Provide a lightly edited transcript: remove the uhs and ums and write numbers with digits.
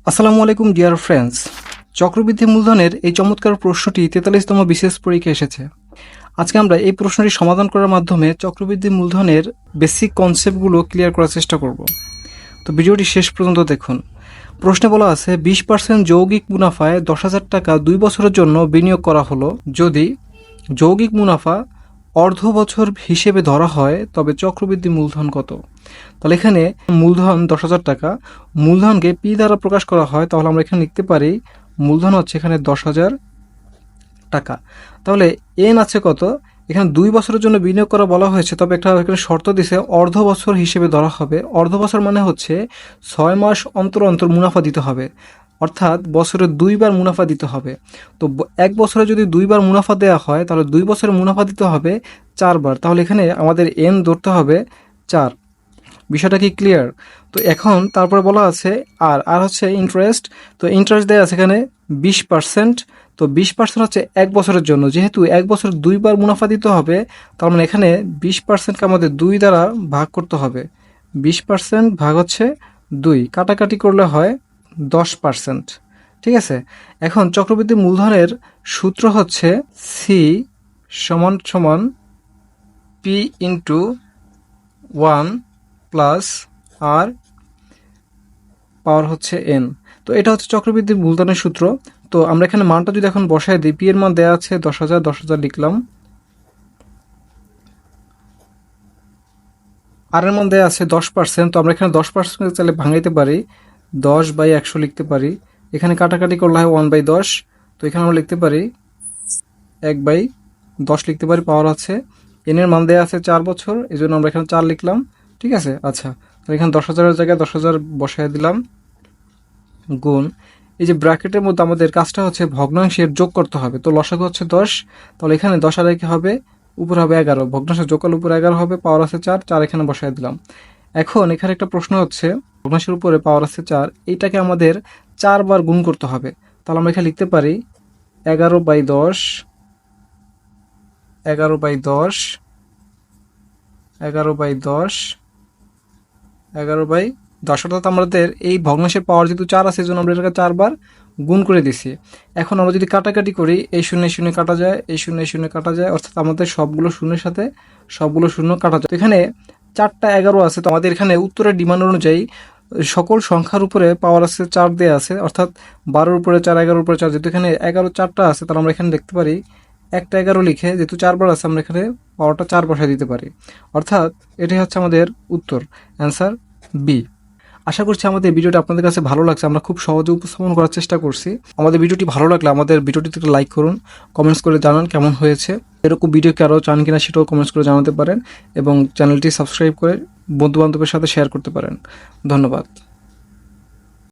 আসসালামু আলাইকুম dear friends. চক্রবৃদ্ধি মূলধনের এই চমৎকার প্রশ্নটি 43তম বিশেষ পরীক্ষায় এসেছে। আজকে আমরা এই প্রশ্নটি সমাধান করার মাধ্যমে চক্রবৃদ্ধি মূলধনের বেসিক কনসেপ্টগুলো ক্লিয়ার করার চেষ্টা করব। তো ভিডিওটি শেষ পর্যন্ত দেখুন। প্রশ্নে বলা আছে 20% যৌগিক মুনাফায় 10,000 টাকা 2 বছরের জন্য বিনিয়োগ করা হলো। যদি যৌগিক মুনাফা অর্ধ বছর হিসেবে ধরা হয় তবে চক্রবৃদ্ধি মূলধন কত? তাহলে এখানে মূলধন 10,000 টাকা, মূলধনকে পি দ্বারা প্রকাশ করা হয়, তাহলে আমরা এখানে লিখতে পারি মূলধন হচ্ছে এখানে 10,000 টাকা। তাহলে এন আছে কত? এখানে 2 বছরের জন্য বিনিয়োগ করা বলা হয়েছে, তবে একটা এখানে শর্ত দিছে অর্ধ বছর হিসেবে ধরা হবে। অর্ধ বছর মানে হচ্ছে 6 মাস অন্তর অন্তর মুনাফা দিতে হবে, অর্থাৎ বছরে 2 বার মুনাফা দিতে হবে। তো এক বছরে যদি 2 বার মুনাফা দেওয়া হয় তাহলে 2 বছরে মুনাফা দিতে হবে 4 বার। তাহলে এখানে আমাদের এন ধরতে হবে 4। বিষয়টা কি ক্লিয়ার? তো এখন তারপরে বলা আছে আর হচ্ছে ইন্টারেস্ট। তো ইন্টারেস্ট দেওয়া আছে এখানে 20%। তো 20% হচ্ছে এক বছরের জন্য, যেহেতু এক বছর 2 বার মুনাফা দিতে হবে, তার মানে এখানে 20%কে আমাদের 2 দ্বারা ভাগ করতে হবে। 20% ভাগ হচ্ছে 2, কাটাকাটি করলে হয় 10%। ঠিক আছে। এখন চক্রবৃদ্ধি মূলধনের সূত্র হচ্ছে সি সমান সমান পি ইন্টু 1 প্লাস আর পাওয়ার হচ্ছে এন। তো এটা হচ্ছে চক্রবৃদ্ধি মূলধনের সূত্র। তো আমরা এখানে মানটা যদি এখন বসায় দিই, পি এর মান দেওয়া আছে 10,000, 10,000 লিখলাম। আর এর মান দেওয়া আছে 10%। তো আমরা এখানে 10% চাইলে ভাঙাইতে পারি, 10/100 লিখতে পারি। এখানে কাটাকাটি করলে হয় 1/10। তো এখানে আমরা লিখতে পারি 1/10 লিখতে পারি। পাওয়ার আছে এন এর মান দেওয়া আছে 4 বছর, এই জন্য আমরা এখানে 4 লিখলাম। ঠিক আছে। আচ্ছা, তো এখানে 10,000-এর জায়গায় 10,000 বসায় দিলাম, গুণ এই যে ব্র্যাকেটের মধ্যে আমাদের কাজটা হচ্ছে ভগ্নাংশের যোগ করতে হবে। তো লসাগু হচ্ছে 10, তাহলে এখানে 10 আর কি হবে, উপরে হবে 11, ভগ্নাংশের যোগ করলে উপরে 11 হবে। পাওয়ার আছে 4, 4 এখানে বসায় দিলাম। এখন এখানে একটা প্রশ্ন হচ্ছে ভগ্নাংশের উপরে পাওয়ার আছে 4, এইটাকে আমাদের 4 বার গুণ করতে হবে। তাহলে আমরা এখানে লিখতে পারি 11/10, 11/10, 11/10, 11/10, অর্থাৎ আমাদের এই ভগ্নাংশের পাওয়ার যেহেতু 4 আছে, এই জন্য আমরা এটাকে 4 বার গুণ করে দিছি। এখন আমরা যদি কাটাকাটি করি, এই শূন্য শূন্য কাটা যায়, এই শূন্য শূন্য কাটা যায়, অর্থাৎ আমাদের সবগুলো শূন্যের সাথে সবগুলো শূন্য কাটা যায়। তো এখানে 4টা 11 আছে। তো আমাদের এখানে উত্তরের ডিমান্ড অনুযায়ী সকল সংখ্যার উপরে পাওয়ার আছে 4 দেওয়া আছে, অর্থাৎ 12-র উপরে 4, 11-র উপরে 4। যেহেতু এখানে 11 4টা আছে, তাহলে আমরা এখানে দেখতে পারি একটা 11 লিখে, যেহেতু 4 বার আছে, আমরা এখানে পাওয়ারটা 4 বসায় দিতে পারি। অর্থাৎ এটাই হচ্ছে আমাদের উত্তর, অ্যান্সার বি। আশা করছি আমাদের ভিডিওটি আপনাদের কাছে ভালো লাগছে। আমরা খুব সহজে উপস্থাপন করার চেষ্টা করছি। আমাদের ভিডিওটি ভালো লাগলে আমাদের ভিডিওটিতে একটা লাইক করুন, কমেন্টস করে জানান কেমন হয়েছে। এরকম ভিডিও কি আরও চান কিনা সেটাও কমেন্টস করে জানাতে পারেন, এবং চ্যানেলটি সাবস্ক্রাইব করে বন্ধুবান্ধবের সাথে শেয়ার করতে পারেন। ধন্যবাদ।